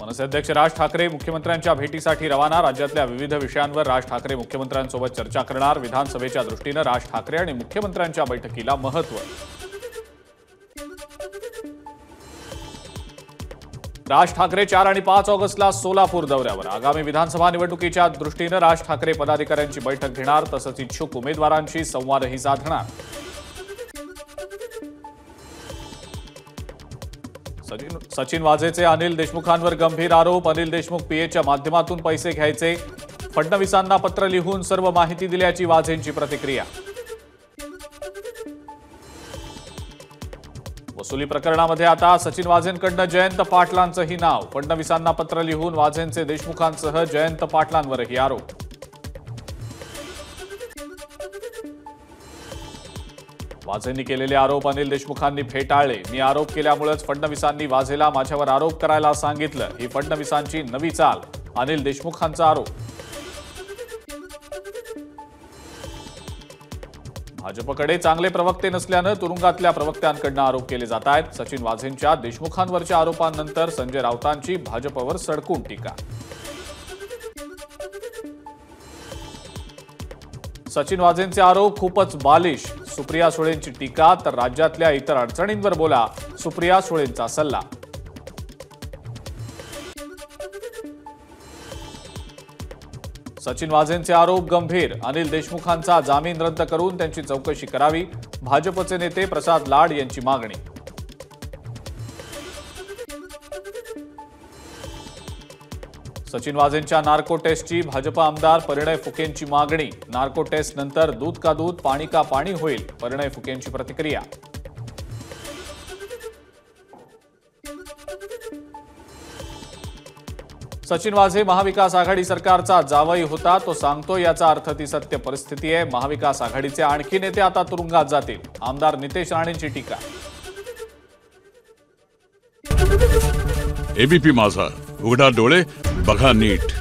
मनसे अध्यक्ष राज ठाकरे मुख्यमंत्र्यांच्या भेटीसाठी रवाना। राज्यातल्या विविध विषयांवर राज ठाकरे मुख्यमंत्र्यांसोबत चर्चा करणार। विधानसभेच्या दृष्टीने राज ठाकरे आणि मुख्यमंत्र्यांच्या बैठकीला महत्त्व। राज ठाकरे 4 आणि 5 ऑगस्टला सोलापूर दौऱ्यावर। आगामी विधानसभा निवडणुकीच्या दृष्टीने राज ठाकरे पदाधिकाऱ्यांची बैठक घेणार, तसंच इच्छुक उमेदवारांशी संवादही साधणार। सचिन वाझेचे अनिल देशमुखांवर गंभीर आरोप। अनिल देशमुख पीएच्या माध्यमातून पैसे घ्यायचे। फडणवीसांना पत्र लिहून सर्व माहिती दिल्याची वाझेंची प्रतिक्रिया। वसुली प्रकरणामध्ये आता सचिन वाझेंकडून जयंत पाटलांचंही नाव। फडणवीसांना पत्र लिहून वाझेंचे देशमुखांसह जयंत पाटलांवरही आरोप। वाझेंनी केलेले आरोप अनिल देशमुखांनी फेटाळले। मी आरोप केल्यामुळेच फडणवीसांनी वाझेला माझ्यावर आरोप करायला सांगितलं, ही फडणवीसांची नवी चाल, अनिल देशमुखांचा आरोप। भाजपकडे चांगले प्रवक्ते नसल्यानं तुरुंगातल्या प्रवक्त्यांकडून आरोप केले जात आहेत। सचिन वाझेंच्या देशमुखांवरच्या आरोपांनंतर संजय राऊतांची भाजपवर सडकून टीका। सचिन वाझेंचे आरोप खूपच बालिश, सुप्रिया सुळेंची टीका। तर राज्यातल्या इतर अडचणींवर बोला, सुप्रिया सुळेंचा सल्ला। सचिन वाझेंचे आरोप गंभीर। अनिल देशमुखांचा जामीन रद्द करून त्यांची चौकशी करावी, भाजपचे नेते प्रसाद लाड यांची मागणी। सचिन वाझेंच्या नार्को टेस्टची भाजप आमदार परिणय फुकेंची मागणी। नार्को टेस्ट नंतर दूध का दूध पाणी का पाणी होईल, परिणय फुकेंची प्रतिक्रिया। सचिन वाझे महाविकास आघाडी सरकारचा जावई होता, तो सांगतो याचा अर्थ ती सत्य परिस्थिती आहे। महाविकास आघाडीचे आणखी नेते आता तुरुंगात जातील, आमदार नितेश राणेंची टीका। एबीपी माझा, उघडा डोळे बघा नीट।